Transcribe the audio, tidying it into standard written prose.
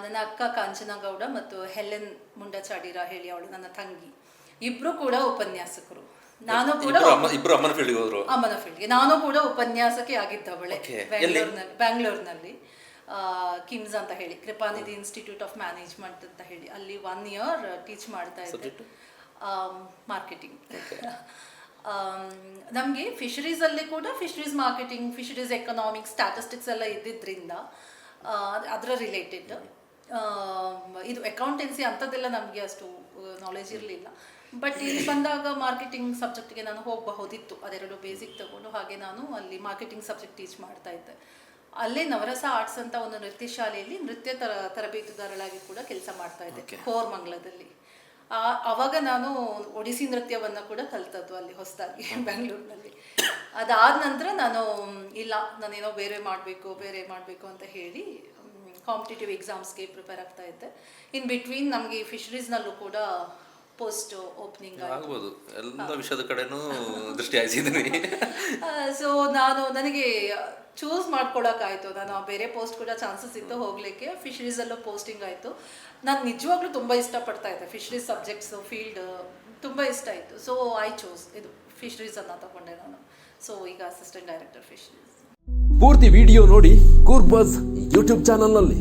ನನ್ನ ಅಕ್ಕ ಕಾಂಚನಗೌಡ ಮತ್ತು ಹೆಲೆನ್ ಮುಂಡಚಾಡಿರ ಹೇಳಿ ಅವಳು ನನ್ನ ತಂಗಿ, ಇಬ್ರು ಕೂಡ ಉಪನ್ಯಾಸಕರು. ನಾನು ಕೂಡ ಅಮ್ಮನ ಫೀಲ್ಡ್ಗೆ ಹೋದ್ರು. ಅಮ್ಮನ ಫೀಲ್ಡ್ಗೆ ನಾನು ಕೂಡ ಉಪನ್ಯಾಸಕಿ ಆಗಿದ್ದವಳೆ. ಬ್ಯಾಂಗ್ಳೂರ್ನಲ್ಲಿ ಕಿಮ್ಸ್ ಅಂತ ಹೇಳಿ, ಕೃಪಾನಿಧಿ ಇನ್ಸ್ಟಿಟ್ಯೂಟ್ ಆಫ್ ಮ್ಯಾನೇಜ್ಮೆಂಟ್ ಅಂತ ಹೇಳಿ, ಅಲ್ಲಿ 1 year ಟೀಚ್ ಮಾಡ್ತಾ ಇದ್ದೆ. ಮಾರ್ಕೆಟಿಂಗ್. ನಮಗೆ ಫಿಶರೀಸಲ್ಲಿ ಕೂಡ fisheries marketing, fisheries economics, statistics ಎಲ್ಲ ಇದ್ದಿದ್ದರಿಂದ ಅದರ ರಿಲೇಟೆಡ್. ಇದು ಅಕೌಂಟೆನ್ಸಿ ಅಂಥದ್ದೆಲ್ಲ ನಮಗೆ ಅಷ್ಟು ನಾಲೆಜ್ ಇರಲಿಲ್ಲ. ಬಟ್ ಇಲ್ಲಿ ಬಂದಾಗ ಮಾರ್ಕೆಟಿಂಗ್ ಸಬ್ಜೆಕ್ಟ್ಗೆ ನಾನು ಹೋಗಬಹುದಿತ್ತು, ಅದೆರಡು ಬೇಸಿಕ್ ತಗೊಂಡು. ಹಾಗೆ ನಾನು ಅಲ್ಲಿ ಮಾರ್ಕೆಟಿಂಗ್ ಸಬ್ಜೆಕ್ಟ್ ಟೀಚ್ ಮಾಡ್ತಾ ಇದ್ದೆ. ಅಲ್ಲೇ ನವರಸ ಆರ್ಟ್ಸ್ ಅಂತ ಒಂದು ನೃತ್ಯ ಶಾಲೆಯಲ್ಲಿ ನೃತ್ಯ ತರಬೇತುದಾರಳಾಗಿ ಕೂಡ ಕೆಲಸ ಮಾಡ್ತಾ ಇದ್ದೆ, ಕೋರಮಂಗಲದಲ್ಲಿ. ಆವಾಗ ನಾನು ಒಡಿಸಿ ನೃತ್ಯವನ್ನು ಕೂಡ ಕಲಿತದ್ದು ಅಲ್ಲಿ ಹೊಸದಾಗಿ ಬೆಂಗಳೂರಿನಲ್ಲಿ. ಅದಾದ ನಂತರ ನಾನೇನೋ ಬೇರೆ ಮಾಡಬೇಕು ಅಂತ ಹೇಳಿ ಕಾಂಪಿಟೇಟಿವ್ ಎಕ್ಸಾಮ್ಸ್ಗೆ ಪ್ರಿಪೇರ್ ಆಗ್ತಾ ಇದ್ದೆ. ಇನ್ ಬಿಟ್ವೀನ್ ನಮಗೆ ಫಿಶರೀಸ್ನಲ್ಲೂ ಕೂಡ ಪೋಸ್ಟ್ ಓಪನಿಂಗ್ ಆಗ್ಬೋದು, ಎಲ್ಲ ವಿಷಯದ ಕಡೆನೂ ದೃಷ್ಟಿ ಹಾಯಿಸಿದ್ದೀನಿ. ಸೊ ನನಗೆ ಚೂಸ್ ಮಾಡ್ಕೊಳಕ್ಕಾಯ್ತು. ನಾನು ಬೇರೆ ಪೋಸ್ಟ್ ಕೂಡ ಚಾನ್ಸಸ್ ಇತ್ತು ಹೋಗ್ಲಿಕ್ಕೆ, ಫಿಶರೀಸಲ್ಲೂ ಪೋಸ್ಟಿಂಗ್ ಆಯಿತು. ನಾನು ನಿಜವಾಗ್ಲೂ ತುಂಬ ಇಷ್ಟಪಡ್ತಾ ಇದ್ದೆ ಫಿಶರೀಸ್ ಸಬ್ಜೆಕ್ಟ್ಸ್, ಫೀಲ್ಡ್ ತುಂಬ ಇಷ್ಟ ಆಯಿತು. ಸೊ ಐ ಚೂಸ್ ಇದು ಫಿಶರೀಸನ್ನು ತಗೊಂಡೆ ನಾನು. ಸೊ ಈಗ ಅಸಿಸ್ಟೆಂಟ್ ಡೈರೆಕ್ಟರ್ ಫಿಶರೀಸ್. ಪೂರ್ತಿ ವಿಡಿಯೋ ನೋಡಿ ಕೂರ್ಬಸ್ ಯೂಟ್ಯೂಬ್ ಚಾನಲ್ನಲ್ಲಿ.